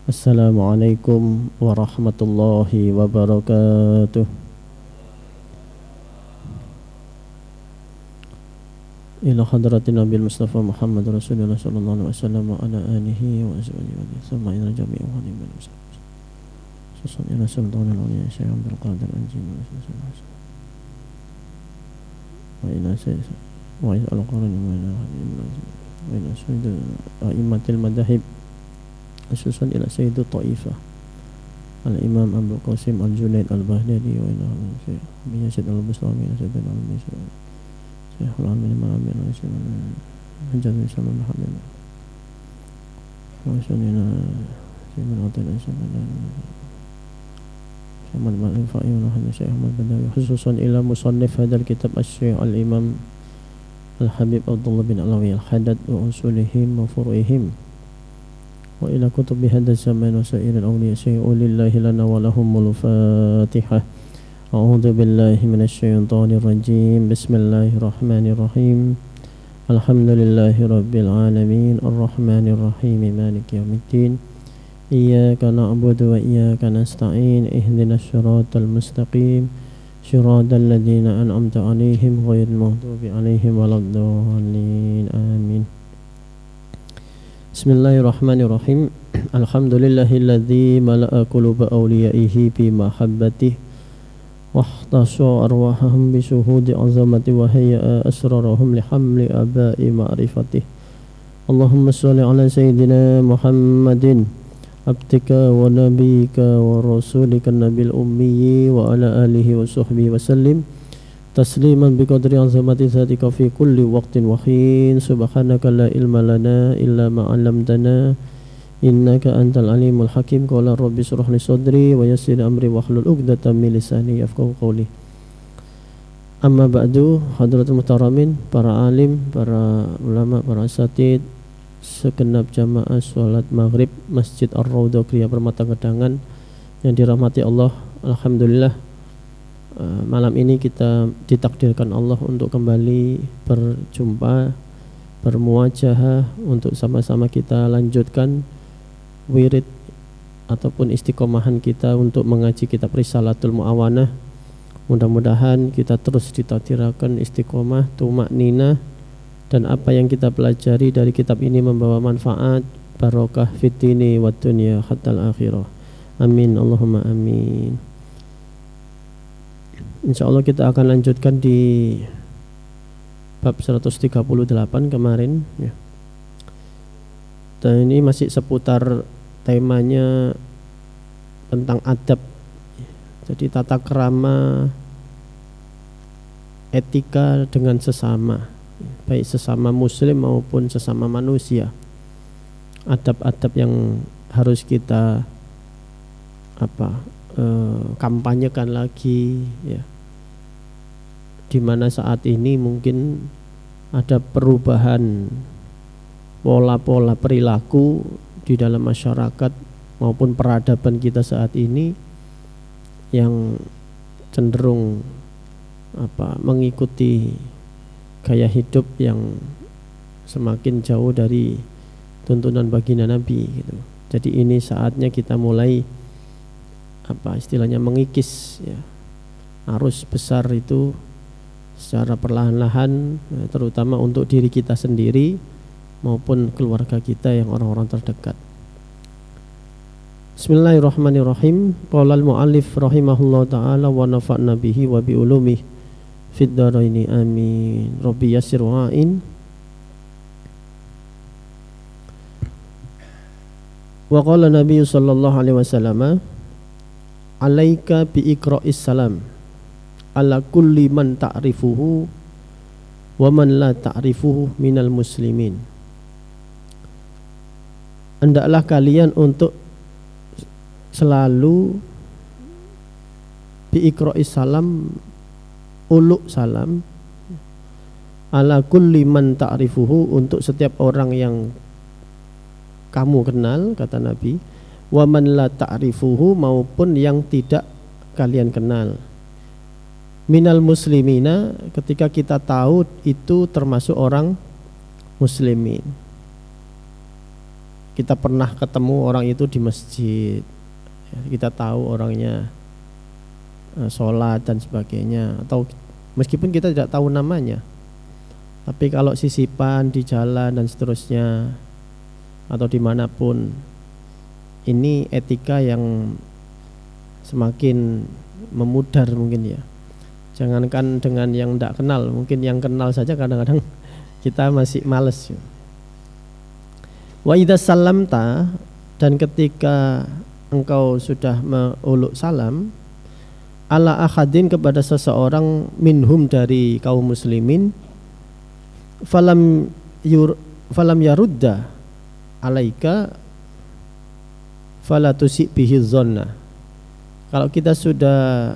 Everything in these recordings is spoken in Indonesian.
Assalamualaikum warahmatullahi wabarakatuh. Ila hadratin Nabi Mustafa Muhammad Rasulullah sallallahu alaihi wasallam wa ala alihi wa azwajihi wa thumma ila jami'i khadimin muslimin. Sallallahu ila sultanul awliya Syekh Abdul Qadir Al-Jilani wa ila sayyid wa ila al-qarni wa ila sayyid a'immatil madahib khususan ila sayyid Taifah Al-Imam Abu Qasim Al-Junaid Al-Baghdadi wa ila Syekh Yazid Al-Bustami Syekh Al-Misri Syekh Al-Amin Al-Amin Hajjaz Sallallahu Alaihi Wasallam wa sunina Syekh Al-Atil Syekh Al-Fa'i wa Syekh Ahmad Badawi khususan ila musannif hadal kitab Syekh Al-Imam Al-Habib Abdullah bin Alawi Al-Haddad wa usulihim wa furu'ihim wa ila kutub hadha zaman wa sa'iril awliya syai'ulillahi lana wa lahumul fatihah. A'udzu billahi minasy syaithanir rajim. Bismillahirrahmanirrahim. Alhamdulillahi rabbil alamin arrahmanir rahim maliki yaumiddin. Iyyaka na'budu wa iyyaka nasta'in. Ihdinas siratal mustaqim. Shiratal ladzina an'amta 'alaihim ghairil maghdubi 'alaihim waladdallin. Amin. Bismillahirrahmanirrahim. Alhamdulillahilladzi mala'a quluba awliyaihi bi mahabbatihi wa ihtasa arwahahum bi syuhudi 'azamati wa hayya asrarahum li hamli aba'i ma'rifatihi. Allahumma shalli 'ala sayyidina Muhammadin abdika wa nabiyyika wa rasulika nabil ummi wa ala alihi wa sahbihi wa sallim tasliman biqadri azamati zatika fi kulli waqtin wa hin. Subhanaka la ilma lana illa ma 'allamtana innaka antal alimul hakim. Qala rabbi shrah li sadri wa yassir amri wahlul 'uqdatam min lisani yafqahu qawli. Amma ba'du, hadratul muhtaramin, para alim, para ulama, para asatid, segenap jamaah salat maghrib Masjid Ar-Raudhah Kriya Permata Gedangan yang dirahmati Allah. Alhamdulillah, malam ini kita ditakdirkan Allah untuk kembali berjumpa, bermuajahah untuk sama-sama kita lanjutkan wirid ataupun istiqomahan kita untuk mengaji kitab Risalatul Mu'awanah. Mudah-mudahan kita terus ditakdirkan istiqomah, tumakninah, dan apa yang kita pelajari dari kitab ini membawa manfaat, barokah fid dini wad dunya hatal akhirah. Amin Allahumma amin. Insyaallah kita akan lanjutkan di bab 138 kemarin ya. Dan ini masih seputar temanya tentang adab. Jadi tata krama, etika dengan sesama, baik sesama muslim maupun sesama manusia. Adab-adab yang harus kita kampanyekan lagi ya. Di mana saat ini mungkin ada perubahan pola-pola perilaku di dalam masyarakat maupun peradaban kita saat ini yang cenderung mengikuti gaya hidup yang semakin jauh dari tuntunan baginda Nabi gitu. Jadi ini saatnya kita mulai istilahnya mengikis ya, arus besar itu secara perlahan-lahan, terutama untuk diri kita sendiri maupun keluarga kita yang orang-orang terdekat. Bismillahirrahmanirrahim. Qala al-mu'allif rahimahullah ta'ala wa nafa'na bihi wa bi ulumihi fid dharaini amin. Rabbi yassir wa'in. Wa qala Nabi sallallahu alaihi wasallam alaika bi iqra'is salam ala kulli man ta'rifuhu wa man la ta'rifuhu minal muslimin. Hendaklah kalian untuk selalu bi iqra'is salam, uluk salam, ala kulli man ta'rifuhu, untuk setiap orang yang kamu kenal, kata Nabi, wa man la ta'rifuhu, maupun yang tidak kalian kenal. Minal muslimina, ketika kita tahu itu termasuk orang muslimin. Kita pernah ketemu orang itu di masjid, kita tahu orangnya sholat dan sebagainya, atau meskipun kita tidak tahu namanya, tapi kalau sisipan di jalan dan seterusnya atau dimanapun, ini etika yang semakin memudar mungkin ya. Jangankan dengan yang tidak kenal, mungkin yang kenal saja kadang-kadang kita masih males. Wa idza sallamta, dan ketika engkau sudah menguluk salam, ala ahadin, kepada seseorang, minhum, dari kaum muslimin, falam yarudda alaika fala tusi bihi dzanna. Kalau kita sudah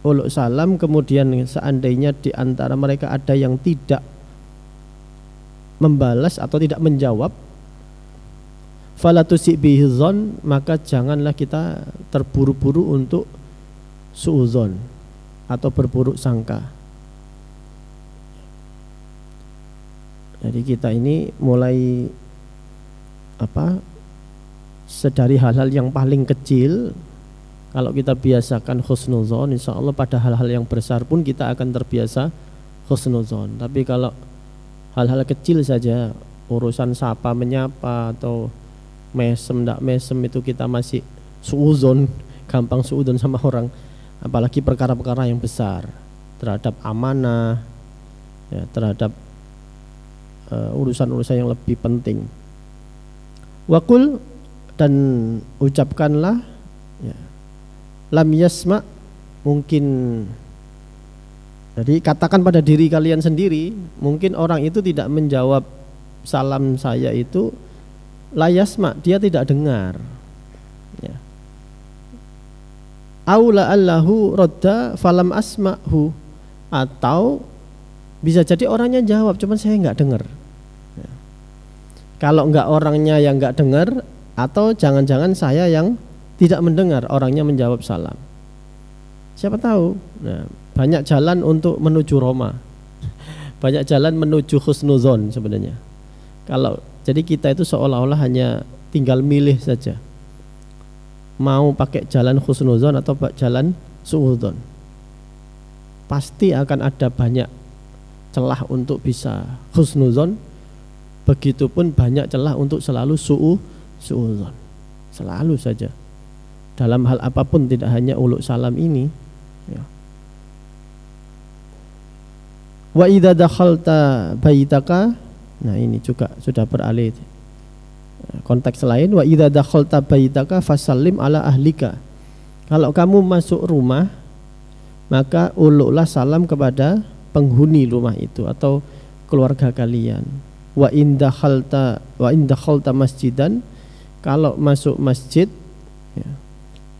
uluk salam, kemudian seandainya di antara mereka ada yang tidak membalas atau tidak menjawab, fala tusi bihi dzan, maka janganlah kita terburu-buru untuk suudzon atau berburuk sangka. Jadi kita ini mulai sedari hal-hal yang paling kecil, kalau kita biasakan husnuzon, insya Allah pada hal-hal yang besar pun kita akan terbiasa husnuzon. Tapi kalau hal-hal kecil saja, urusan sapa menyapa atau mesem ndak mesem, itu kita masih suudzon, gampang suudzon sama orang. Apalagi perkara-perkara yang besar terhadap amanah ya, terhadap urusan-urusan yang lebih penting. Waqul, dan ucapkanlah ya, lam yasma, mungkin, jadi katakan pada diri kalian sendiri, mungkin orang itu tidak menjawab salam saya itu, la yasma, dia tidak dengar ya. Aula allahu rodda falam asma'hu, atau bisa jadi orangnya jawab cuman saya nggak dengar ya. Kalau nggak orangnya yang nggak dengar, atau jangan-jangan saya yang tidak mendengar orangnya menjawab salam, siapa tahu. Nah, banyak jalan untuk menuju Roma, banyak jalan menuju husnuzon sebenarnya. Kalau jadi kita itu seolah-olah hanya tinggal milih saja, mau pakai jalan husnuzon atau jalan suudzon. Pasti akan ada banyak celah untuk bisa husnuzon, begitupun banyak celah untuk selalu suudzon. Selalu saja dalam hal apapun, tidak hanya uluk salam ini ya. Wa idza dakhalta baitaka, nah ini juga sudah beralih konteks lain. Wa idza dakhalta baitaka fasallim ala ahlika, kalau kamu masuk rumah maka uluklah salam kepada penghuni rumah itu atau keluarga kalian. Wa in dakhalta masjidan, kalau masuk masjid ya,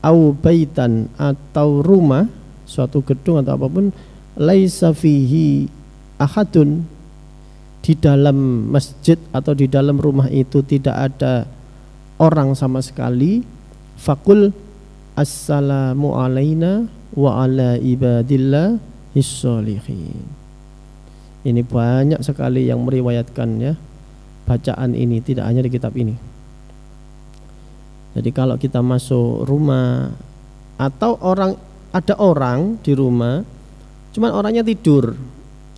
au baitan, atau rumah, suatu gedung atau apapun, laisa fihi ahadun, di dalam masjid atau di dalam rumah itu tidak ada orang sama sekali, faqul assalamu alaina wa ala ibadillah his-sholihin. Ini banyak sekali yang meriwayatkan ya bacaan ini, tidak hanya di kitab ini. Jadi kalau kita masuk rumah atau ada orang di rumah, cuman orangnya tidur,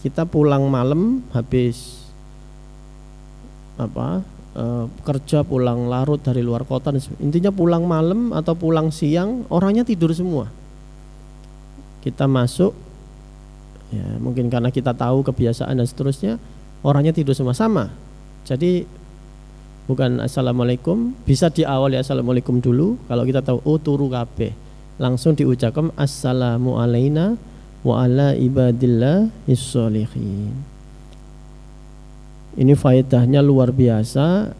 kita pulang malam habis kerja, pulang larut dari luar kota, intinya pulang malam atau pulang siang, orangnya tidur semua. Kita masuk ya, mungkin karena kita tahu kebiasaan dan seterusnya, orangnya tidur semua sama. Jadi bukan assalamualaikum, bisa diawali assalamualaikum dulu. Kalau kita tahu turu kabeh, langsung diucapkan assalamu alaina wa ala ibadillah his-sholihin. Ini faedahnya luar biasa.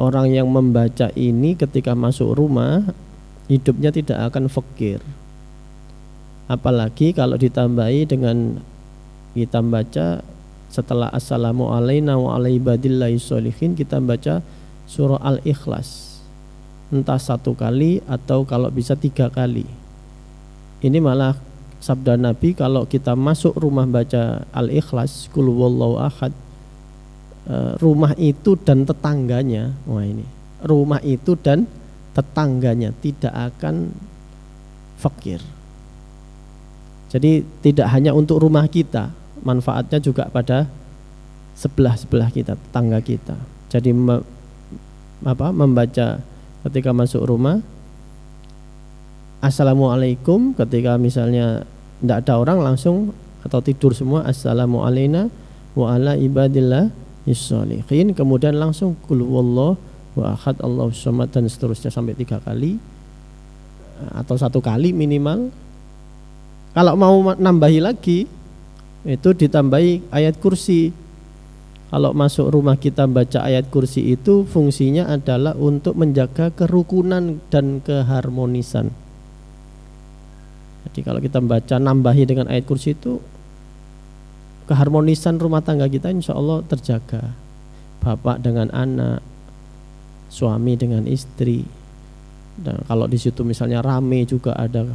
Orang yang membaca ini ketika masuk rumah, hidupnya tidak akan fakir. Apalagi kalau ditambahi dengan kita baca setelah assalamu alaina wa ala ibadillahi sholihin, kita baca surah Al-Ikhlas, entah 1 kali atau kalau bisa 3 kali. Ini malah sabda Nabi, kalau kita masuk rumah baca Al-Ikhlas, qul huwallahu ahad, rumah itu dan tetangganya, wah ini rumah itu dan tetangganya tidak akan fakir. Jadi tidak hanya untuk rumah kita, manfaatnya juga pada sebelah kita, tetangga kita. Jadi membaca ketika masuk rumah, Assalamualaikum, ketika misalnya tidak ada orang langsung atau tidur semua, Assalamualaikum wa ala ibadillah sholihin, kemudian langsung qul huwallahu wa ahad Allahus samad dan seterusnya sampai 3 kali atau 1 kali minimal. Kalau mau nambahi lagi itu ditambahi ayat kursi. Kalau masuk rumah kita baca ayat kursi itu fungsinya adalah untuk menjaga kerukunan dan keharmonisan. Jadi kalau kita baca nambahi dengan ayat kursi itu, keharmonisan rumah tangga kita insya Allah terjaga. Bapak dengan anak, suami dengan istri. Dan kalau di situ misalnya rame juga ada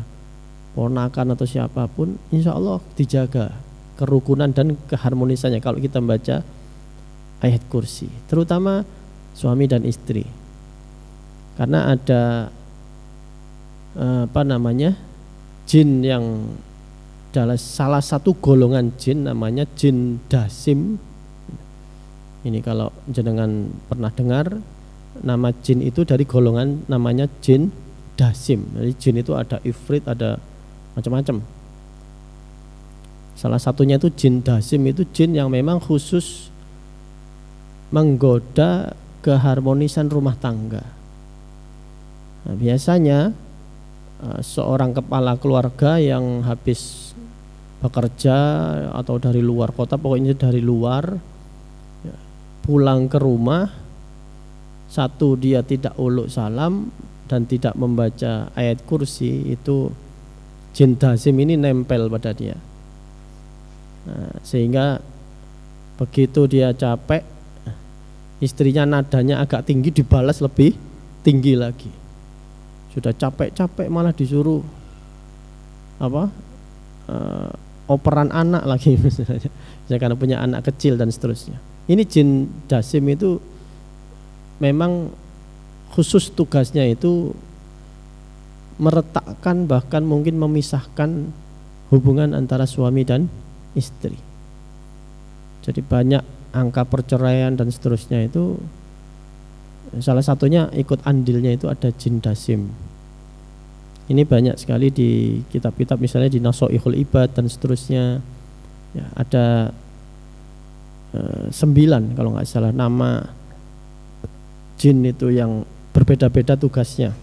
ponakan atau siapapun, insya Allah dijaga kerukunan dan keharmonisannya kalau kita baca ayat kursi. Terutama suami dan istri. Karena ada jin yang adalah salah satu golongan jin namanya jin dasim. Ini kalau jenengan pernah dengar nama jin itu dari golongan namanya jin dasim. Jadi jin itu ada ifrit, ada macam-macam. Salah satunya itu jin dasim, itu jin yang memang khusus menggoda keharmonisan rumah tangga. Nah, biasanya seorang kepala keluarga yang habis bekerja atau dari luar kota, pokoknya dari luar, pulang ke rumah, satu dia tidak uluk salam dan tidak membaca ayat kursi, itu jin dasim ini nempel pada dia. Nah, sehingga begitu dia capek, istrinya nadanya agak tinggi dibalas lebih tinggi lagi. Sudah capek-capek malah disuruh operan anak lagi misalnya, karena punya anak kecil dan seterusnya. Ini jin dasim itu memang khusus tugasnya itu meretakkan, bahkan mungkin memisahkan hubungan antara suami dan istri. Jadi banyak angka perceraian dan seterusnya itu salah satunya ikut andilnya itu ada jin dasim. Ini banyak sekali di kitab-kitab, misalnya di Nasoihul Ibad dan seterusnya. Ya, ada 9 kalau nggak salah nama jin itu yang berbeda-beda tugasnya.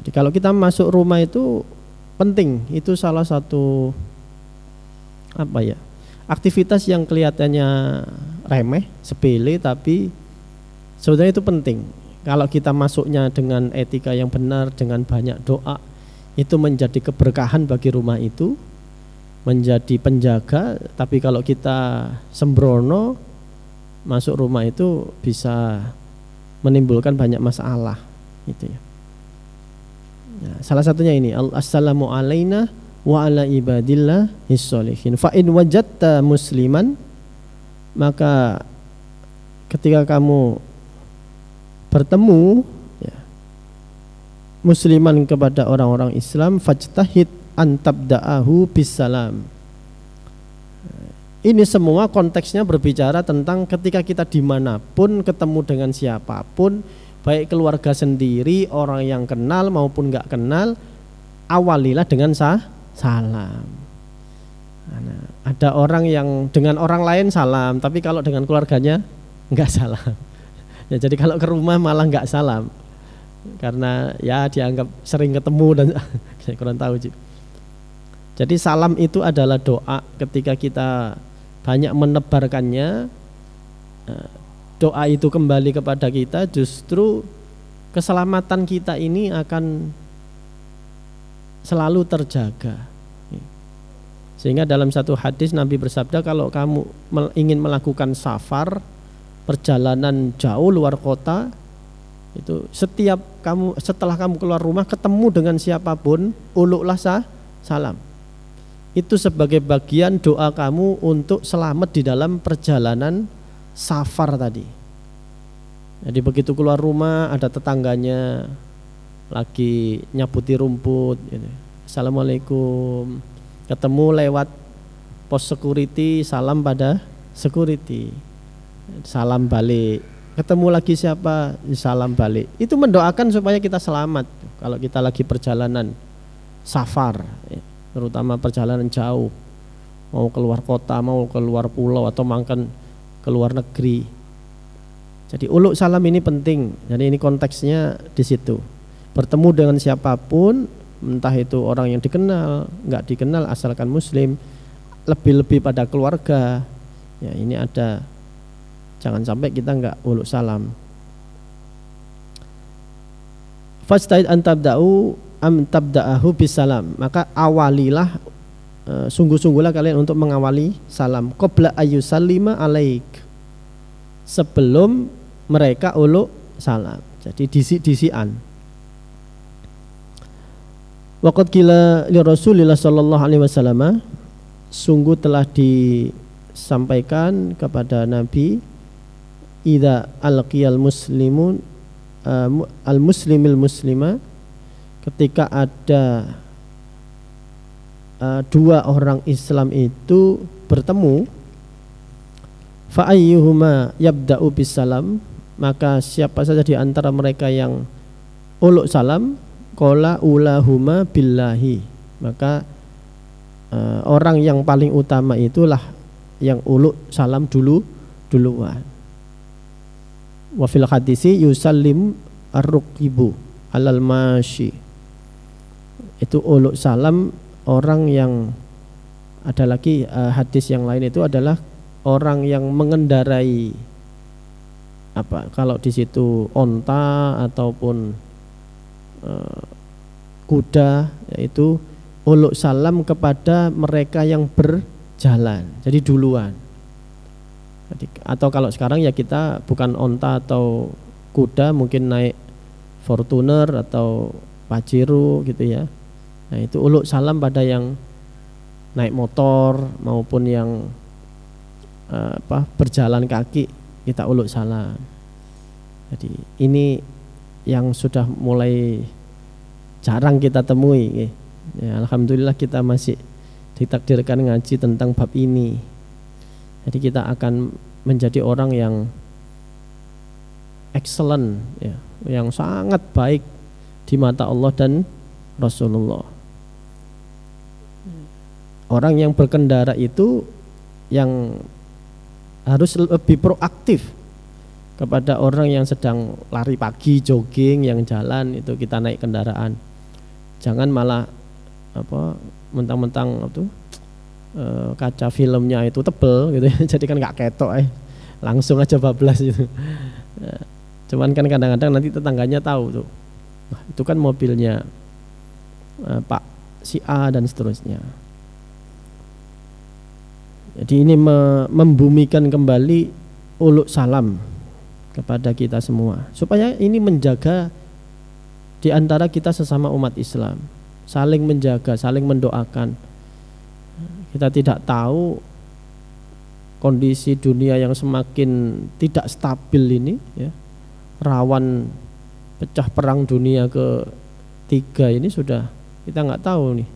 Jadi kalau kita masuk rumah itu penting, itu salah satu aktivitas yang kelihatannya remeh, sepele, tapi sebenarnya itu penting. Kalau kita masuknya dengan etika yang benar, dengan banyak doa, itu menjadi keberkahan bagi rumah itu, menjadi penjaga. Tapi kalau kita sembrono masuk rumah itu bisa menimbulkan banyak masalah gitu ya. Nah, salah satunya ini, assalamu alaina wa ala ibadillah sholihin. Fa in wajadta musliman, maka ketika kamu bertemu musliman kepada orang-orang Islam, fajtahid an tabda'ahu bisalam. Ini semua konteksnya berbicara tentang ketika kita dimanapun ketemu dengan siapapun, baik keluarga sendiri, orang yang kenal maupun nggak kenal, awalilah dengan salam. Nah, ada orang yang dengan orang lain salam, tapi kalau dengan keluarganya nggak salam. Ya, jadi kalau ke rumah malah nggak salam, karena ya dianggap sering ketemu dan saya kurang tahu. Jadi salam itu adalah doa. Ketika kita banyak menebarkannya, doa itu kembali kepada kita, justru keselamatan kita ini akan selalu terjaga. Sehingga dalam satu hadis Nabi bersabda, kalau kamu ingin melakukan safar, perjalanan jauh luar kota, itu setelah kamu keluar rumah ketemu dengan siapapun, uluklah salam. Itu sebagai bagian doa kamu untuk selamat di dalam perjalanan safar tadi. Jadi begitu keluar rumah ada tetangganya lagi nyabuti rumput gitu. Assalamualaikum. Ketemu lewat pos security, salam pada security. Salam balik. Ketemu lagi siapa? Salam balik. Itu mendoakan supaya kita selamat. Kalau kita lagi perjalanan safar, terutama perjalanan jauh, mau keluar kota, mau keluar pulau atau makan keluar negeri. Jadi uluk salam ini penting. Jadi ini konteksnya di situ. Bertemu dengan siapapun, entah itu orang yang dikenal, nggak dikenal, asalkan muslim, lebih-lebih pada keluarga. Ya ini ada. Jangan sampai kita nggak uluk salam. Fasta'id an tabda'u am tabda'ahu bisalam. Maka awalilah, sungguh-sungguhlah kalian untuk mengawali salam. Qabla ayyusallima alaik. Sebelum mereka uluk salam. Jadi disi-disian. Waqad qila li Rasulillah sallallahu alaihi wasallam, sungguh telah disampaikan kepada Nabi, idza alqiyal muslimun al-muslimil muslima, ketika ada dua orang Islam itu bertemu, fa ayyuhuma yabda'u bisalam, maka siapa saja di antara mereka yang uluk salam, qala ulahuma billahi, maka orang yang paling utama itulah yang uluk salam duluan. Wa fil hadisi yusallim ar-ruqibu alal masyi, itu uluk salam orang yang, ada lagi hadis yang lain itu adalah orang yang mengendarai apa, kalau di situ onta ataupun kuda, yaitu uluk salam kepada mereka yang berjalan, jadi duluan. Atau kalau sekarang ya kita bukan onta atau kuda, mungkin naik Fortuner atau Pajero gitu ya. Nah itu uluk salam pada yang naik motor maupun yang berjalan kaki, kita uluk salam. Jadi ini yang sudah mulai jarang kita temui ya, alhamdulillah kita masih ditakdirkan ngaji tentang bab ini. Jadi kita akan menjadi orang yang excellent ya, yang sangat baik di mata Allah dan Rasulullah. Orang yang berkendara itu yang harus lebih proaktif kepada orang yang sedang lari pagi, jogging, yang jalan itu kita naik kendaraan. Jangan malah mentang-mentang kaca filmnya itu tebel gitu ya, jadi kan nggak ketok langsung aja bablas gitu. Cuman kan kadang-kadang nanti tetangganya tahu tuh, itu kan mobilnya Pak si A dan seterusnya. Jadi ini membumikan kembali uluk salam kepada kita semua, supaya ini menjaga di antara kita sesama umat Islam, saling menjaga, saling mendoakan. Kita tidak tahu kondisi dunia yang semakin tidak stabil ini ya, rawan pecah perang dunia ketiga ini, sudah kita nggak tahu nih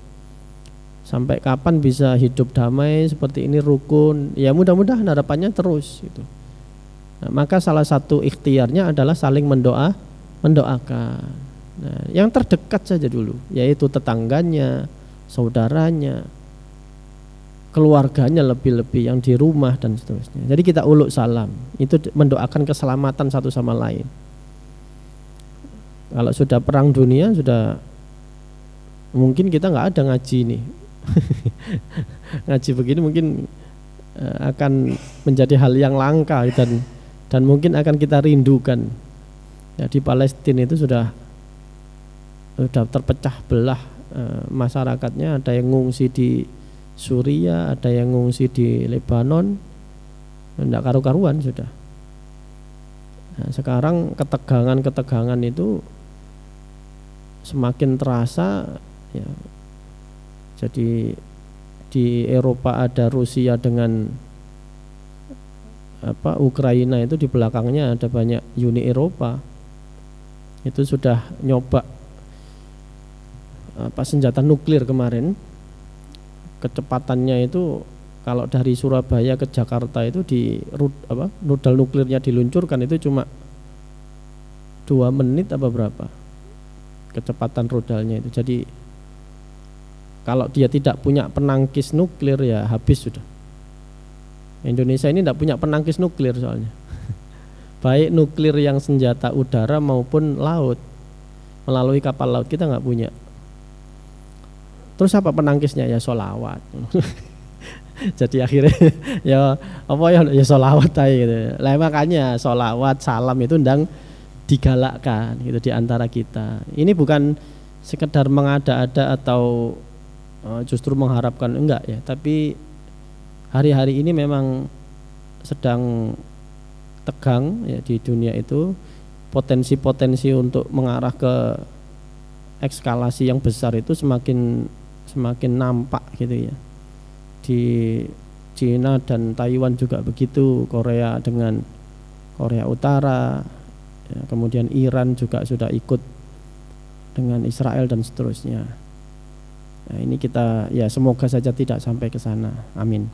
sampai kapan bisa hidup damai seperti ini, rukun. Ya mudah-mudahan harapannya terus gitu. Nah, maka salah satu ikhtiarnya adalah saling mendoakan. Nah, yang terdekat saja dulu, yaitu tetangganya, saudaranya, keluarganya, lebih-lebih yang di rumah dan seterusnya. Jadi kita uluk salam, itu mendoakan keselamatan satu sama lain. Kalau sudah perang dunia, sudah mungkin kita nggak ada ngaji nih. Ngaji begini mungkin akan menjadi hal yang langka dan mungkin akan kita rindukan. Ya, di Palestina itu sudah terpecah belah masyarakatnya, ada yang ngungsi di Suriah, ada yang ngungsi di Lebanon, tidak karu-karuan sudah. Nah, sekarang ketegangan itu semakin terasa ya. Jadi di Eropa ada Rusia dengan Ukraina itu di belakangnya ada banyak Uni Eropa. Itu sudah nyoba senjata nuklir kemarin. Kecepatannya itu kalau dari Surabaya ke Jakarta itu rudal nuklirnya diluncurkan itu cuma 2 menit apa berapa kecepatan rudalnya itu. Jadi kalau dia tidak punya penangkis nuklir ya habis sudah. Indonesia ini tidak punya penangkis nuklir soalnya. Baik nuklir yang senjata udara maupun laut, melalui kapal laut kita nggak punya. Terus apa penangkisnya? Ya sholawat. Jadi akhirnya ya sholawat aja gitu. Lah makanya sholawat salam itu ndang digalakkan gitu di antara kita. Ini bukan sekedar mengada-ada atau justru mengharapkan, enggak ya, tapi hari-hari ini memang sedang tegang ya di dunia itu, potensi-potensi untuk mengarah ke ekskalasi yang besar itu semakin nampak gitu ya. Di Cina dan Taiwan juga begitu, Korea dengan Korea Utara, ya, kemudian Iran juga sudah ikut dengan Israel dan seterusnya. Nah, ini kita ya semoga saja tidak sampai ke sana. Amin.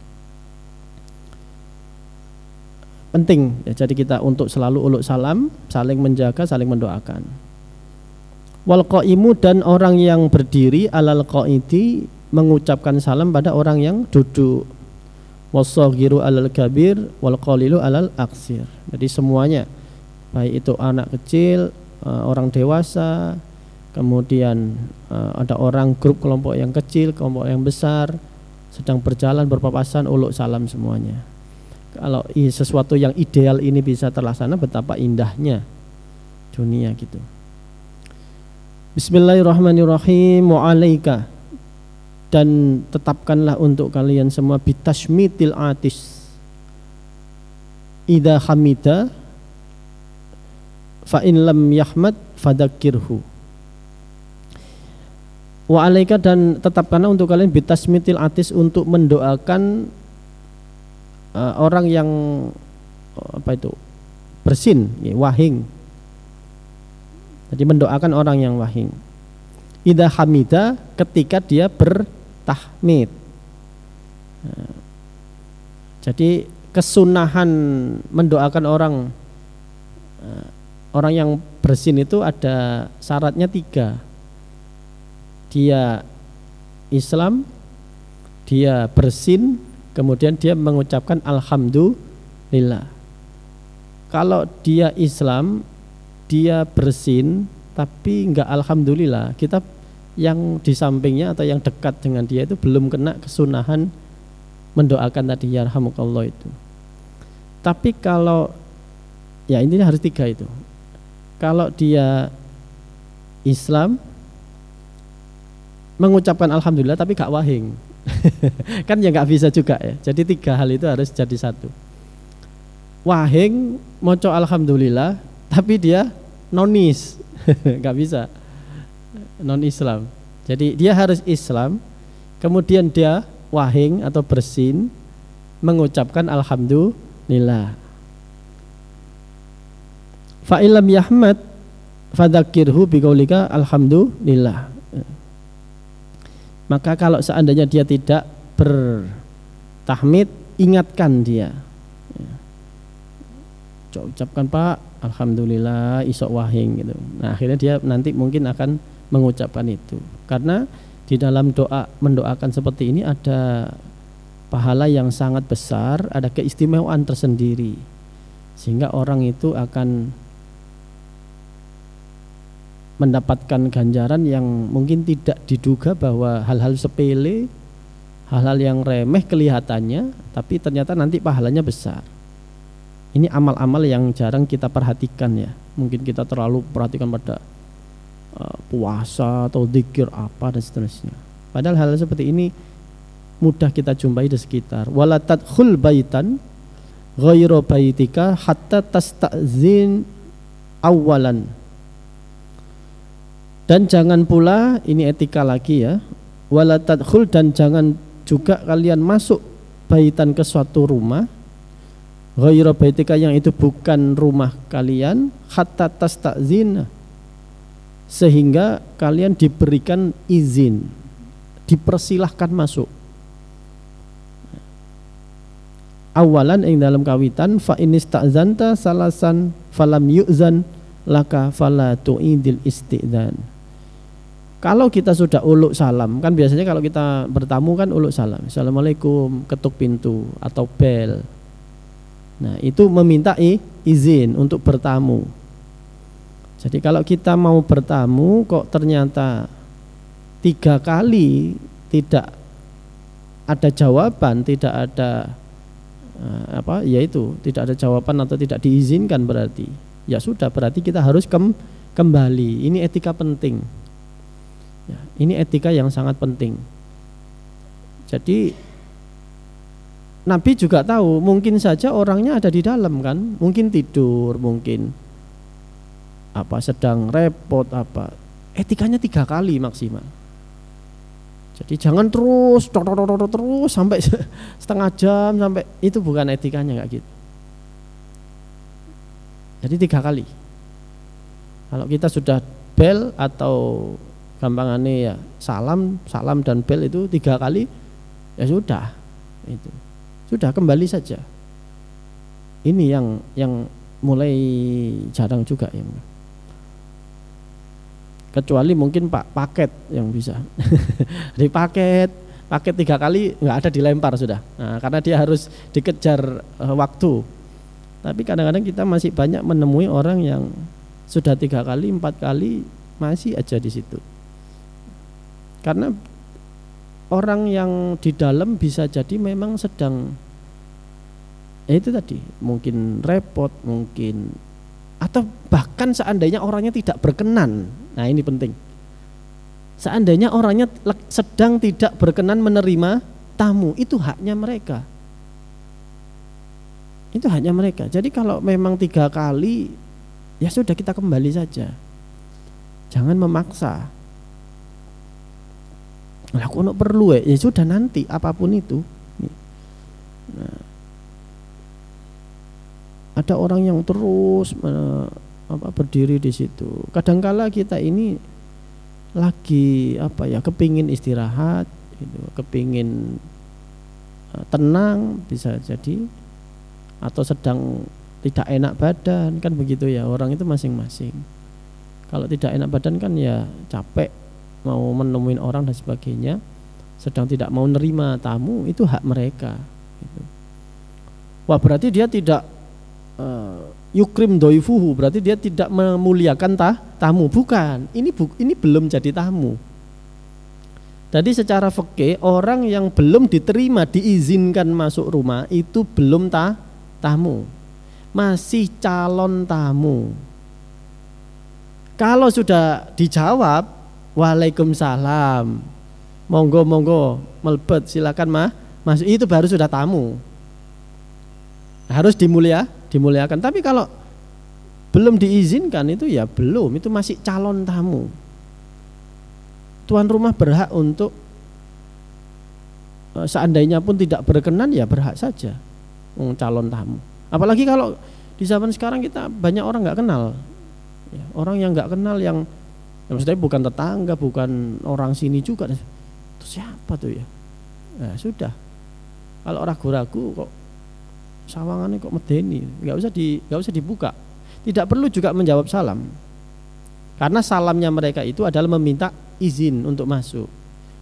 Penting ya, jadi kita untuk selalu uluk salam, saling menjaga, saling mendoakan. Wal qaimu, dan orang yang berdiri, alal qaidi, mengucapkan salam pada orang yang duduk. Wasaghiru alal kabir, wal qalilu alal aksir. Jadi semuanya, baik itu anak kecil, orang dewasa, kemudian ada orang grup kelompok yang kecil, kelompok yang besar, sedang berjalan berpapasan, uluk salam semuanya. Kalau sesuatu yang ideal ini bisa terlaksana, betapa indahnya dunia gitu. Bismillahirrahmanirrahim. Wa'alaika, dan tetapkanlah untuk kalian semua bitashmitil atis idza hamida fa in lam yahmad fadzakirhu. Wa'alaika, dan tetapkanlah untuk kalian bitashmitil atis, untuk mendoakan orang yang bersin, ya, wahing. Jadi mendoakan orang yang wahing. Idza hamida, ketika dia bertahmid. Jadi kesunahan mendoakan orang yang bersin itu ada syaratnya 3. Dia Islam, dia bersin, kemudian dia mengucapkan alhamdulillah. Kalau dia Islam, dia bersin tapi enggak alhamdulillah, kita yang di sampingnya atau yang dekat dengan dia itu belum kena kesunahan mendoakan tadi yarhamukallah itu. Tapi kalau ya intinya harus 3 itu. Kalau dia Islam, mengucapkan alhamdulillah tapi gak wahing. Kan ya gak bisa juga ya. Jadi 3 hal itu harus jadi satu. Wahing moco alhamdulillah tapi dia nonis. Gak bisa, non Islam. Jadi dia harus Islam, kemudian dia wahing atau bersin, mengucapkan alhamdulillah. Fa illam yahmad fadzakirhu biqaulika alhamdulillah. Maka kalau seandainya dia tidak bertahmid, ingatkan dia. Coba ucapkan Pak, alhamdulillah isok wahing gitu. Nah, akhirnya dia nanti mungkin akan mengucapkan itu. Karena di dalam doa mendoakan seperti ini ada pahala yang sangat besar, ada keistimewaan tersendiri. Sehingga orang itu akan mendapatkan ganjaran yang mungkin tidak diduga, bahwa hal-hal sepele, hal-hal yang remeh kelihatannya, tapi ternyata nanti pahalanya besar. Ini amal-amal yang jarang kita perhatikan ya. Mungkin kita terlalu perhatikan pada puasa atau zikir apa dan seterusnya. Padahal hal seperti ini mudah kita jumpai di sekitar. Wala tadkhul baitan ghairu baitika hatta tasta'zin awalan. Dan jangan pula, ini etika lagi ya, wala tadkhul, dan jangan juga kalian masuk baitan ke suatu rumah Ghaira baitika, yang itu bukan rumah kalian, hatta tasta'zina, sehingga kalian diberikan izin, dipersilahkan masuk. Awalan ing dalam kawitan, fa inista'zanta salasan falam yu'zan laka fala tu'idil isti'dzan. Kalau kita sudah uluk salam, kan biasanya kalau kita bertamu kan uluk salam, assalamualaikum, ketuk pintu atau bel. Nah, itu meminta izin untuk bertamu. Jadi kalau kita mau bertamu kok ternyata 3 kali tidak ada jawaban, tidak ada yaitu tidak ada jawaban atau tidak diizinkan, berarti ya sudah, berarti kita harus kembali. Ini etika penting ya, ini etika yang sangat penting. Jadi Nabi juga tahu mungkin saja orangnya ada di dalam kan, mungkin tidur, mungkin sedang repot etikanya 3 kali maksimal. Jadi jangan terus sampai setengah jam, sampai itu bukan etikanya, nggak gitu. Jadi 3 kali. Kalau kita sudah bel atau gampangannya ya salam dan bel itu 3 kali, ya sudah, itu sudah, kembali saja. Ini yang mulai jarang juga ya. Kecuali mungkin paket yang bisa. Di paket 3 kali nggak ada, dilempar sudah. Nah, karena dia harus dikejar waktu. Tapi kadang-kadang kita masih banyak menemui orang yang sudah 3 kali, 4 kali masih aja di situ. Karena orang yang di dalam bisa jadi memang sedang itu tadi, mungkin repot, mungkin, atau bahkan seandainya orangnya tidak berkenan. Nah, ini penting. Seandainya orangnya sedang tidak berkenan menerima tamu, itu haknya mereka. Itu haknya mereka. Jadi kalau memang 3 kali, ya sudah, kita kembali saja. Jangan memaksa. Lah kok perlu ya sudah, nanti apapun itu. Nah, ada orang yang terus berdiri di situ. Kadangkala kita ini lagi kepingin istirahat, gitu, kepingin tenang bisa jadi, atau sedang tidak enak badan, kan begitu ya, orang itu masing-masing. Kalau tidak enak badan kan ya capek, mau menemuin orang dan sebagainya, sedang tidak mau nerima tamu, itu hak mereka. Gitu. Wah, berarti dia tidak yukrim doifuhu, berarti dia tidak memuliakan tamu. Bukan, ini belum jadi tamu. Jadi secara fikih, orang yang belum diterima, diizinkan masuk rumah, itu belum tamu, masih calon tamu. Kalau sudah dijawab waalaikumsalam, monggo melebet, silakan masuk, itu baru sudah tamu, harus dimuliakan. Tapi kalau belum diizinkan, itu ya belum, itu masih calon tamu. Tuan rumah berhak untuk seandainya pun tidak berkenan, ya berhak saja calon tamu. Apalagi kalau di zaman sekarang kita banyak orang nggak kenal ya, orang yang nggak kenal, yang maksudnya bukan tetangga, bukan orang sini juga. Itu siapa tuh ya? Nah, sudah, kalau ragu-ragu kok sawangannya kok medeni, nggak usah dibuka. Tidak perlu juga menjawab salam, karena salamnya mereka itu adalah meminta izin untuk masuk.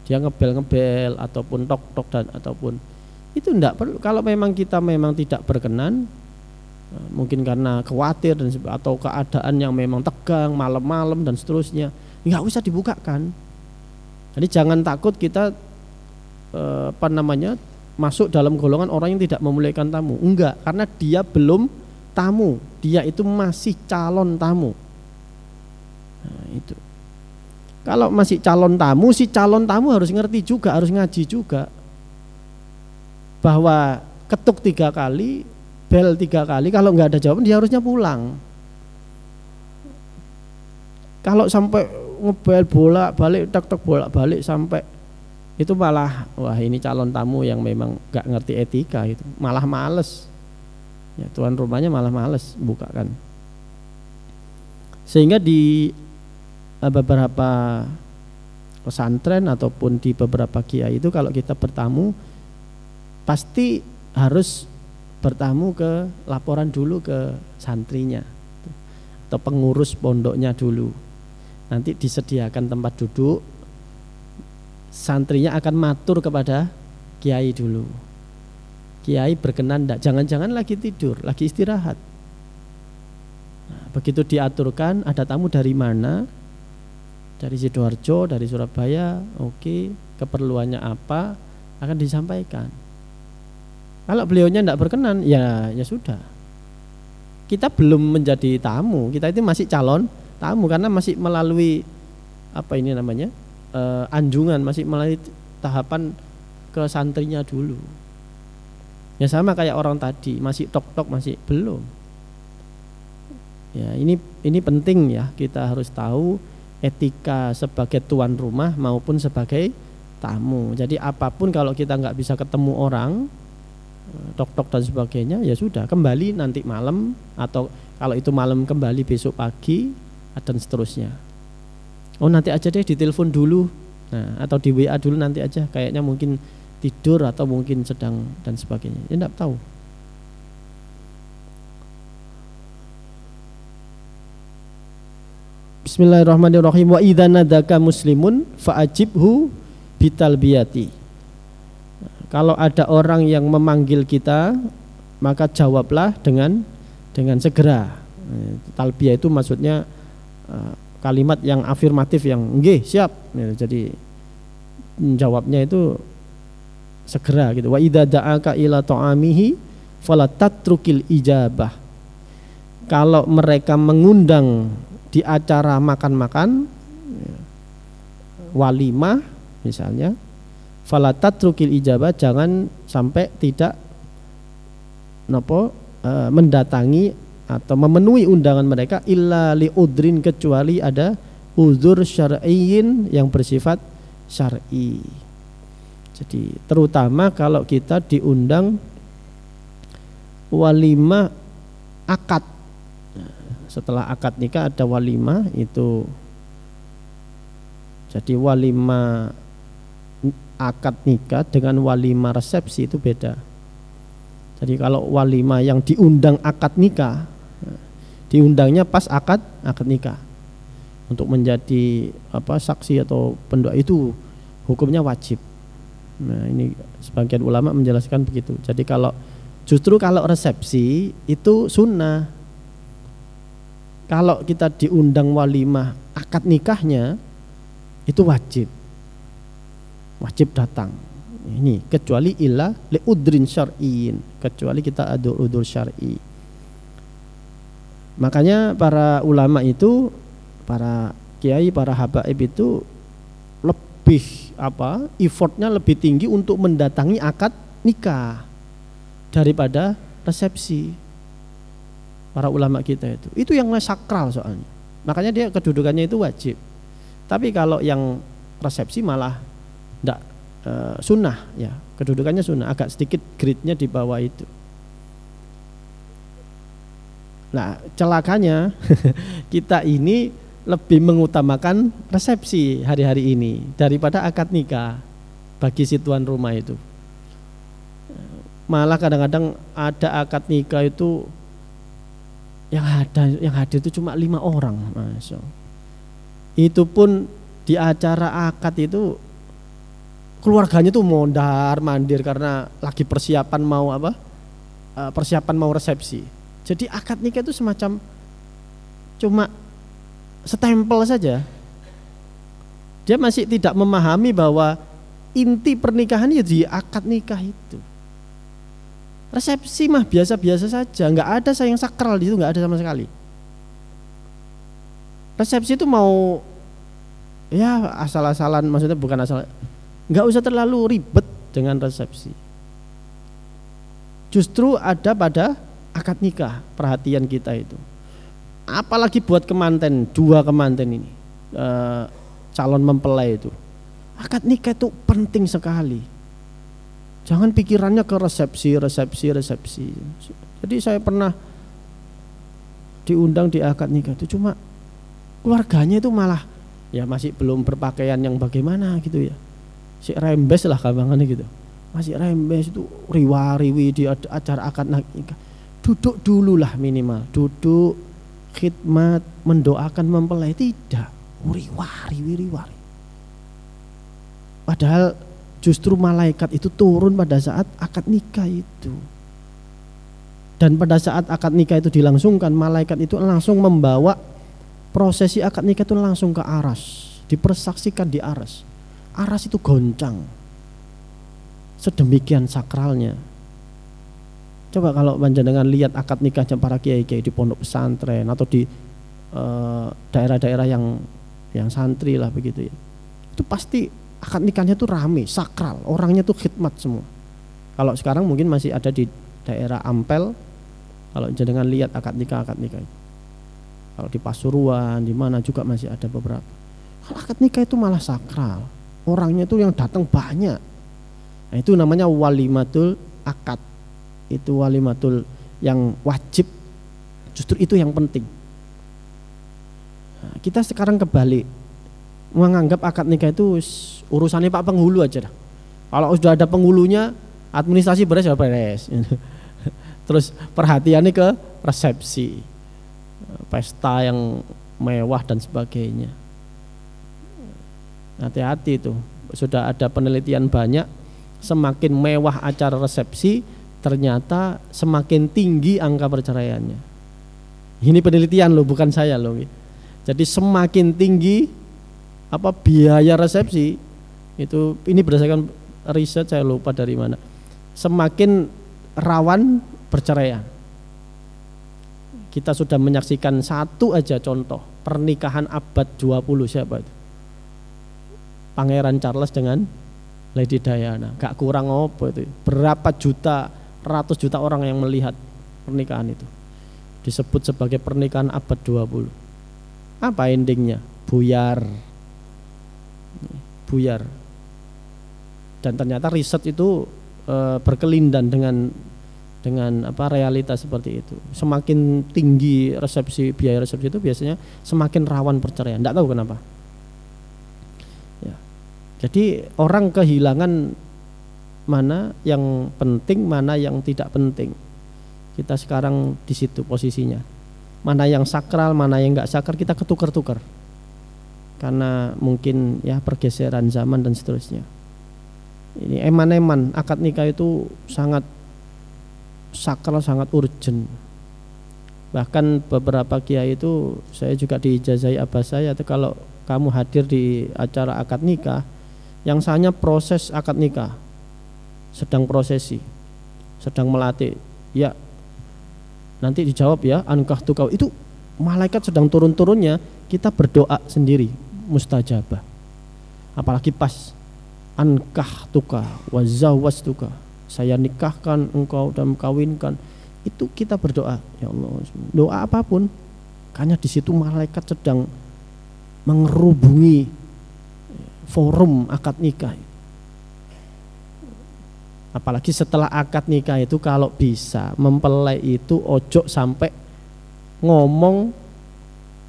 Dia ngebel ataupun tok-tok dan ataupun itu enggak perlu. Kalau memang kita memang tidak berkenan, mungkin karena khawatir dan atau keadaan yang memang tegang, malam-malam dan seterusnya, nggak usah dibukakan. Jadi jangan takut kita masuk dalam golongan orang yang tidak memuliakan tamu. Enggak, karena dia belum tamu, dia itu masih calon tamu. Nah, itu. Kalau masih calon tamu, si calon tamu harus ngerti juga, harus ngaji juga, bahwa ketuk 3 kali, bel 3 kali, kalau nggak ada jawaban dia harusnya pulang. Kalau sampai ngebel bolak-balik, tek-tek bolak-balik sampai itu malah, wah ini calon tamu yang memang nggak ngerti etika, itu malah males. Ya, tuan rumahnya malah males bukakan. Sehingga di beberapa pesantren ataupun di beberapa kiai itu kalau kita bertamu pasti harus bertamu ke laporan dulu ke santrinya atau pengurus pondoknya dulu. Nanti disediakan tempat duduk, santrinya akan matur kepada kiai dulu. Kiai berkenan enggak? Jangan-jangan lagi tidur, lagi istirahat. Nah, begitu diaturkan, ada tamu dari mana? Dari Sidoarjo, dari Surabaya, oke, keperluannya apa, akan disampaikan. Kalau beliaunya enggak berkenan, ya sudah. Kita belum menjadi tamu, kita itu masih calon tamu karena masih melalui anjungan, masih melalui tahapan ke santrinya dulu. Ya sama kayak orang tadi, masih tok-tok, masih belum. Ya, ini penting ya, kita harus tahu etika sebagai tuan rumah maupun sebagai tamu. Jadi apapun kalau kita nggak bisa ketemu orang, tok-tok dan sebagainya, ya sudah, kembali nanti malam, atau kalau itu malam kembali besok pagi dan seterusnya. Oh nanti aja deh, ditelepon dulu, nah, atau di WA dulu nanti aja, kayaknya mungkin tidur atau mungkin sedang dan sebagainya. Ya enggak tahu. Bismillahirrahmanirrahim. Wa idza nadaka muslimun fa'ajibhu bitalbiyati. Kalau ada orang yang memanggil kita, maka jawablah dengan segera. Talbiyah itu maksudnya kalimat yang afirmatif, yang nggih, siap. Jadi jawabnya itu segera gitu. Wa idza da'aka ila ta'amihi fala tatrukil ijabah. Kalau mereka mengundang di acara makan-makan, walimah misalnya, fala tatrukil ijabah, jangan sampai tidak mendatangi atau memenuhi undangan mereka illa li udrin, kecuali ada uzur syar'iyyin yang bersifat syar'i. Jadi terutama kalau kita diundang walimah akad. Setelah akad nikah ada walimah itu. Jadi walimah akad nikah dengan walimah resepsi itu beda. Jadi kalau walimah yang diundang akad nikah, diundangnya pas akad nikah untuk menjadi saksi atau pendoa, itu hukumnya wajib. Nah ini sebagian ulama menjelaskan begitu. Jadi justru kalau resepsi itu sunnah. Kalau kita diundang walimah akad nikahnya itu wajib datang. Ini kecuali illa li udrin syar'iyyin, kecuali kita ada udzur syar'i. Makanya para ulama itu, para kiai, para habaib itu lebih effortnya lebih tinggi untuk mendatangi akad nikah daripada resepsi. Para ulama kita itu yang sakral soalnya, makanya dia kedudukannya itu wajib. Tapi kalau yang resepsi malah enggak, sunnah ya, kedudukannya sunnah, agak sedikit grade-nya di bawah itu. Nah celakanya kita ini lebih mengutamakan resepsi hari-hari ini daripada akad nikah bagi si tuan rumah itu. Malah kadang-kadang ada akad nikah itu yang hadir itu cuma 5 orang, Masya. Itu pun di acara akad itu keluarganya tuh mondar mandir karena lagi persiapan mau resepsi. Jadi akad nikah itu semacam cuma stempel saja. Dia masih tidak memahami bahwa inti pernikahan itu di akad nikah itu. Resepsi mah biasa-biasa saja, nggak ada yang sakral di situ, nggak ada sama sekali. Resepsi itu mau ya asal-asalan, maksudnya bukan asal, nggak usah terlalu ribet dengan resepsi. Justru ada pada akad nikah perhatian kita itu. Apalagi buat kemanten, 2 kemanten ini, calon mempelai itu, akad nikah itu penting sekali. Jangan pikirannya ke resepsi. Jadi saya pernah diundang di akad nikah itu, cuma keluarganya itu malah ya masih belum berpakaian yang bagaimana gitu ya, si rembes lah gampangannya gitu, masih rembes itu riwa-riwi di acara akad nikah. Duduk dulu lah minimal, duduk khidmat mendoakan mempelai, tidak riwa-riwi. Padahal justru malaikat itu turun pada saat akad nikah itu. Dan pada saat akad nikah itu dilangsungkan, malaikat itu langsung membawa prosesi akad nikah itu langsung ke aras, dipersaksikan di aras. Aras itu goncang, sedemikian sakralnya. Coba kalau panjenengan lihat akad nikahnya para kiai-kiai di pondok pesantren atau di daerah-daerah yang santri lah begitu ya, itu pasti akad nikahnya itu rame, sakral, orangnya tuh khidmat semua. Kalau sekarang mungkin masih ada di daerah Ampel. Kalau jenengan lihat akad nikah. Kalau di Pasuruan, di mana juga masih ada beberapa. Kalau akad nikah itu malah sakral, orangnya itu yang datang banyak. Nah, itu namanya walimatul akad. Itu walimatul yang wajib, justru itu yang penting. Nah, kita sekarang kebalik, menganggap akad nikah itu urusannya Pak Penghulu aja. Kalau sudah ada penghulunya, administrasi beres ya beres. Terus perhatiannya ke resepsi, pesta yang mewah dan sebagainya. Hati-hati itu, sudah ada penelitian banyak, semakin mewah acara resepsi, ternyata semakin tinggi angka perceraiannya. Ini penelitian loh, bukan saya loh. Jadi semakin tinggi biaya resepsi itu, ini berdasarkan riset, saya lupa dari mana, semakin rawan perceraian. Kita sudah menyaksikan satu aja contoh pernikahan abad 20, siapa itu? Pangeran Charles dengan Lady Diana. Gak kurang apa itu, berapa juta, ratus juta orang yang melihat pernikahan itu. Disebut sebagai pernikahan abad 20. Apa endingnya? Buyar. Dan ternyata riset itu berkelindan dengan realitas seperti itu. Semakin tinggi biaya resepsi itu biasanya semakin rawan perceraian. Tidak tahu kenapa. Ya. Jadi orang kehilangan mana yang penting, mana yang tidak penting. Kita sekarang di situ posisinya. Mana yang sakral, mana yang enggak sakral, kita ketukar-tukar. Karena mungkin ya pergeseran zaman dan seterusnya. Ini eman-eman akad nikah itu sangat sakral, sangat urgent. Bahkan beberapa kiai itu, saya juga diijazahi abah saya, itu kalau kamu hadir di acara akad nikah, yang sahnya proses akad nikah, sedang prosesi, sedang melatih, ya nanti dijawab ya, ankah tukau, itu malaikat sedang turun-turunnya, kita berdoa sendiri, mustajabah. Apalagi pas ankah tuka wazawwas tuka, saya nikahkan engkau dan kawinkan, itu kita berdoa, ya Allah, doa apapun, karena di situ malaikat sedang mengerubungi forum akad nikah. Apalagi setelah akad nikah itu, kalau bisa mempelai itu ojo sampai ngomong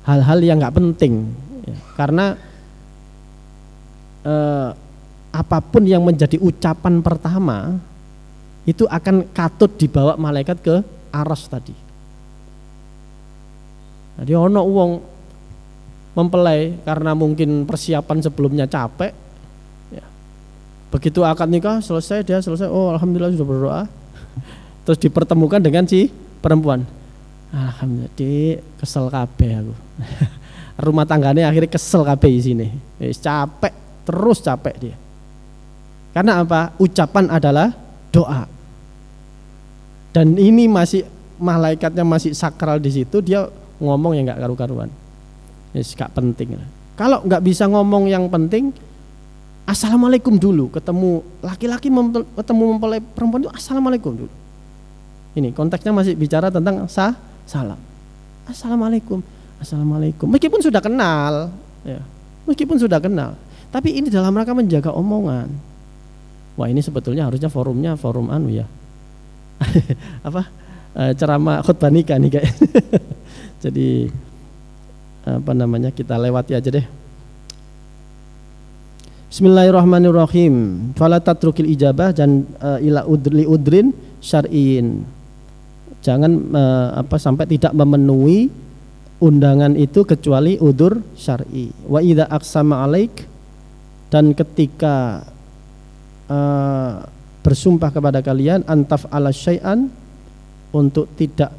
hal-hal yang nggak penting, ya, karena apapun yang menjadi ucapan pertama itu akan katut dibawa malaikat ke aras tadi. Jadi ono wong mempelai karena mungkin persiapan sebelumnya capek, ya. Begitu akad nikah selesai, dia selesai, oh alhamdulillah sudah berdoa, terus dipertemukan dengan si perempuan. Alhamdulillah, di kesel kabeh aku. Rumah tangganya akhirnya kesel kabeh di sini. Capek, terus capek dia. Karena apa? Ucapan adalah doa. Dan ini masih malaikatnya masih sakral di situ, dia ngomong yang nggak karu-karuan, nggak penting. Kalau nggak bisa ngomong yang penting, assalamualaikum dulu. Ketemu laki-laki ketemu mempelai perempuan itu assalamualaikum dulu. Ini konteksnya masih bicara tentang salam. Assalamualaikum, assalamualaikum. Meskipun sudah kenal, ya, meskipun sudah kenal, tapi ini dalam rangka menjaga omongan. Wah, ini sebetulnya harusnya forumnya forum anu ya. Apa? Ceramah khutbah nikah nih kayak. Jadi apa namanya, kita lewati aja deh. Bismillahirrahmanirrahim. Fala tatrukil ijabah dan ila udli udrin syar'in. Jangan sampai tidak memenuhi undangan itu kecuali udur syar'i. Wa idza aqsama alaik, dan ketika bersumpah kepada kalian antaf ala syai'an, untuk tidak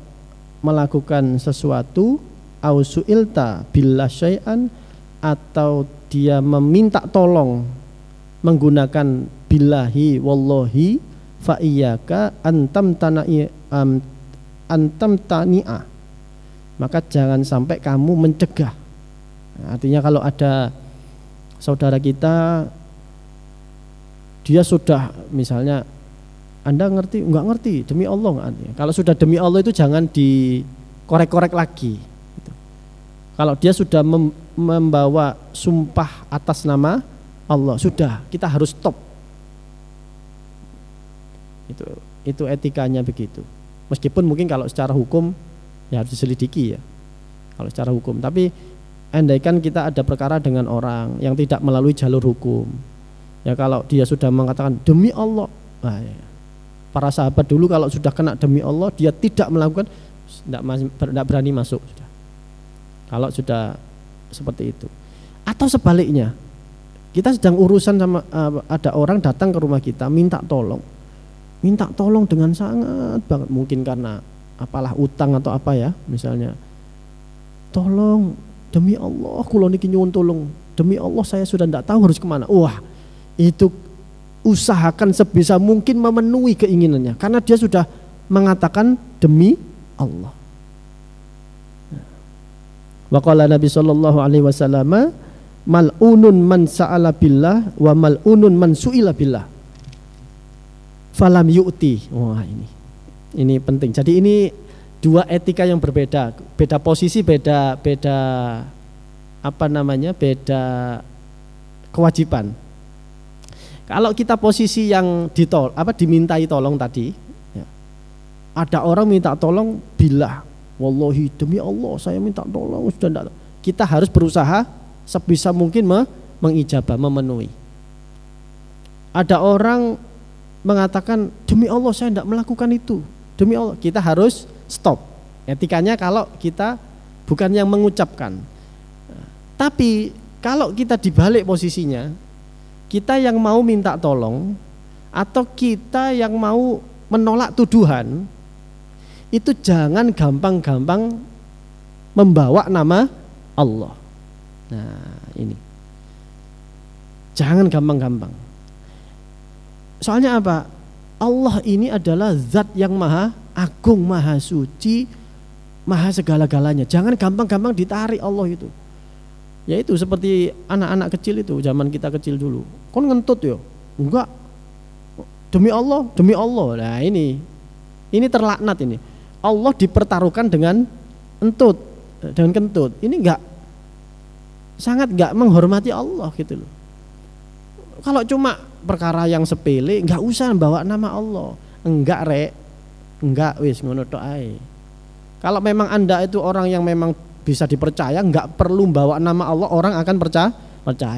melakukan sesuatu, au su'ilta billah syai'an, atau dia meminta tolong menggunakan billahi wallahi, fa iyyaka antam tani'a, maka jangan sampai kamu mencegah. Artinya kalau ada saudara kita, dia sudah misalnya, Anda ngerti? Enggak ngerti, demi Allah enggak. Kalau sudah demi Allah itu jangan dikorek-korek lagi. Kalau dia sudah membawa sumpah atas nama Allah, sudah, kita harus stop. Itu etikanya begitu. Meskipun mungkin kalau secara hukum ya harus diselidiki ya. Kalau secara hukum, tapi andaikan kita ada perkara dengan orang yang tidak melalui jalur hukum, ya kalau dia sudah mengatakan demi Allah, nah, ya. Para sahabat dulu kalau sudah kena demi Allah, dia tidak melakukan, tidak berani masuk sudah. Kalau sudah seperti itu. Atau sebaliknya, kita sedang urusan sama ada orang datang ke rumah kita minta tolong dengan sangat banget, mungkin karena apalah utang atau apa ya, misalnya, tolong demi Allah kula niki nyuwun tolong, demi Allah saya sudah tidak tahu harus kemana. Wah, itu usahakan sebisa mungkin memenuhi keinginannya, karena dia sudah mengatakan demi Allah. Wa qala Nabi sallallahu alaihi wasallam, mal'unun man sa'ala billah wa mal'unun man su'ila billah falam yu'ti. Wah, ini penting. Jadi ini dua etika yang berbeda, beda posisi, beda apa namanya, beda kewajiban. Kalau kita posisi yang dimintai tolong tadi, ya, ada orang minta tolong billah, wallahi demi Allah saya minta tolong, sudah enggak, kita harus berusaha sebisa mungkin mengijabah, memenuhi. Ada orang mengatakan demi Allah saya tidak melakukan itu, demi Allah, kita harus stop. Etikanya kalau kita bukan yang mengucapkan, tapi kalau kita dibalik posisinya, kita yang mau minta tolong atau kita yang mau menolak tuduhan, itu jangan gampang-gampang membawa nama Allah. Nah, ini jangan gampang-gampang. Soalnya apa? Allah ini adalah zat yang maha agung, maha suci, maha segala-galanya. Jangan gampang-gampang ditarik Allah itu. Yaitu seperti anak-anak kecil itu, zaman kita kecil dulu. Kon ngentut yo? Enggak. Demi Allah, demi Allah. Nah, ini terlaknat ini. Allah dipertaruhkan dengan entut, dengan kentut. Ini sangat enggak menghormati Allah gitu loh. Kalau cuma perkara yang sepele, enggak usah bawa nama Allah. Enggak rek. Enggak, wis ngono tok ae. Kalau memang Anda itu orang yang memang bisa dipercaya, enggak perlu bawa nama Allah, orang akan percaya.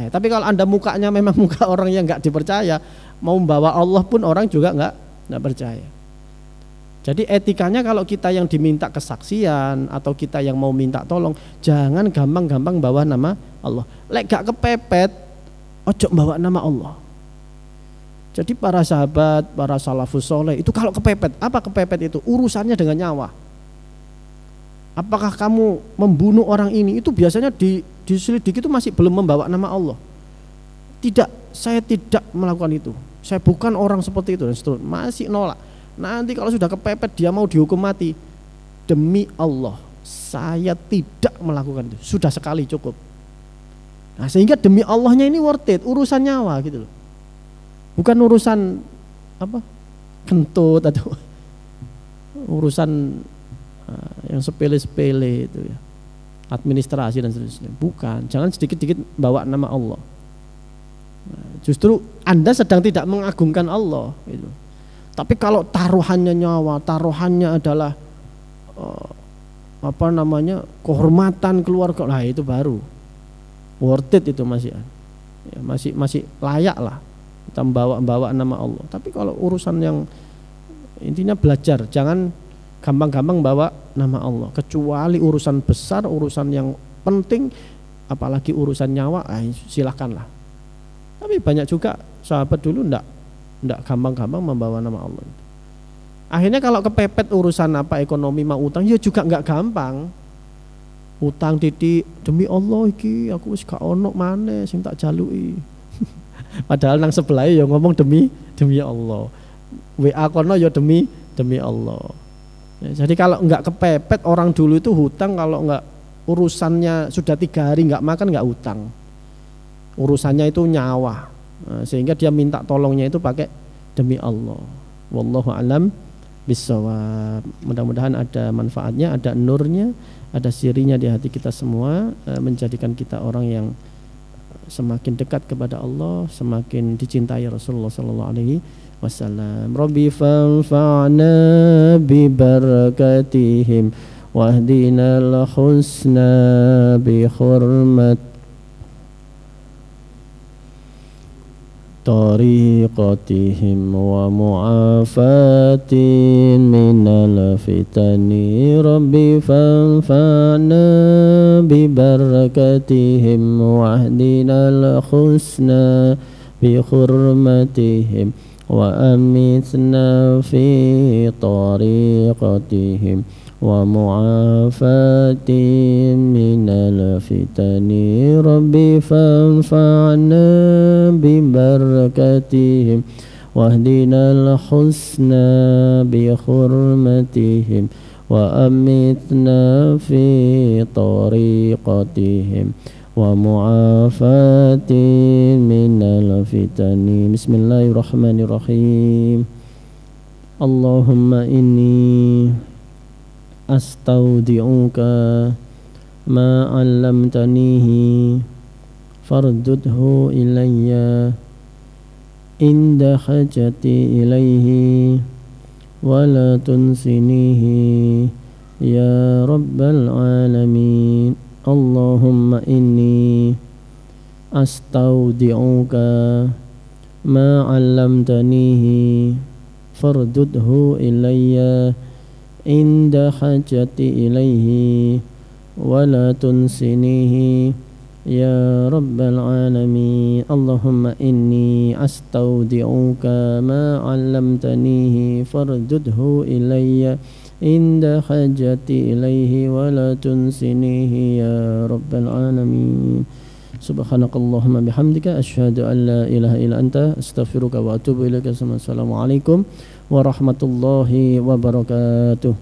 Tapi kalau Anda mukanya memang muka orang yang enggak dipercaya, mau bawa Allah pun orang juga enggak percaya. Jadi etikanya kalau kita yang diminta kesaksian atau kita yang mau minta tolong, jangan gampang-gampang bawa nama Allah. Lek gak kepepet, ojo bawa nama Allah. Jadi para sahabat, para salafus soleh itu kalau kepepet, apa kepepet itu? Urusannya dengan nyawa. Apakah kamu membunuh orang ini? Itu biasanya diselidiki itu masih belum membawa nama Allah. Tidak, saya tidak melakukan itu. Saya bukan orang seperti itu dan seterusnya. Masih nolak. Nanti kalau sudah kepepet dia mau dihukum mati. Demi Allah, saya tidak melakukan itu. Sudah sekali cukup. Nah, sehingga demi Allahnya ini worth it, urusan nyawa gitu loh. Bukan urusan apa? Kentut atau urusan yang sepele-sepele itu ya, administrasi dan seterusnya. Bukan, jangan sedikit-sedikit bawa nama Allah. Justru Anda sedang tidak mengagungkan Allah gitu. Tapi kalau taruhannya nyawa, taruhannya adalah kehormatan keluarga, nah itu baru worth it itu masih ya, masih layak lah kita bawa nama Allah. Tapi kalau urusan yang intinya belajar, jangan gampang-gampang bawa nama Allah, kecuali urusan besar, urusan yang penting, apalagi urusan nyawa, silakanlah. Tapi banyak juga sahabat dulu ndak gampang-gampang membawa nama Allah. Akhirnya kalau kepepet urusan ekonomi mau utang, ya juga nggak gampang. Utang titik demi Allah iki aku wis gak ono maneh sing tak jaluki. Padahal nang sebelah ya ngomong demi Allah. WA kono ya demi Allah. Ya, jadi kalau nggak kepepet orang dulu itu hutang, kalau nggak urusannya sudah 3 hari nggak makan nggak hutang. Urusannya itu nyawa. Nah, sehingga dia minta tolongnya itu pakai demi Allah. Wallahu alam bissawab. Mudah-mudahan ada manfaatnya, ada nurnya, ada sirinya di hati kita semua, menjadikan kita orang yang semakin dekat kepada Allah, semakin dicintai Rasulullah sallallahu alaihi wasallam. Rabbi fanfa'na bi barakatihim wahdinal husna bi hurmat tariqatihim wa mu'afatin minal fitani. Rabbi fanfa'na bi barakatihim wahdinal husna bi hurmatihim wa amitna fi tariqatihim wa mu'afatin minal fitani. Rabbi fanfa'na bi barakatihim wahdinal husna bi hurmatihim wa amitna fi tariqatihim wa mu'afatin minal fitani. Bismillahirrahmanirrahim. Allahumma inni astaudi'uka ma 'allamtanihi fardudhu ilayya inda hajati ilaihi wa la tunsinihi ya rabbal alamin. Allahumma inni astaudi'uka ma 'allamtanihi fardudhu ilayya inda hajati ilaihi wa la tunsinihi ya rabbal alamin. Allahumma inni astaudi'uka ma 'allamtanihi fardudhu ilayya inda hajati ilaihi wa la tunsinihi ya rabbal alamin. Subhanakallahumma bihamdika asyhadu an la ilaha illa anta astaghfiruka wa atubu ilaika. Assalamualaikum warahmatullahi wabarakatuh.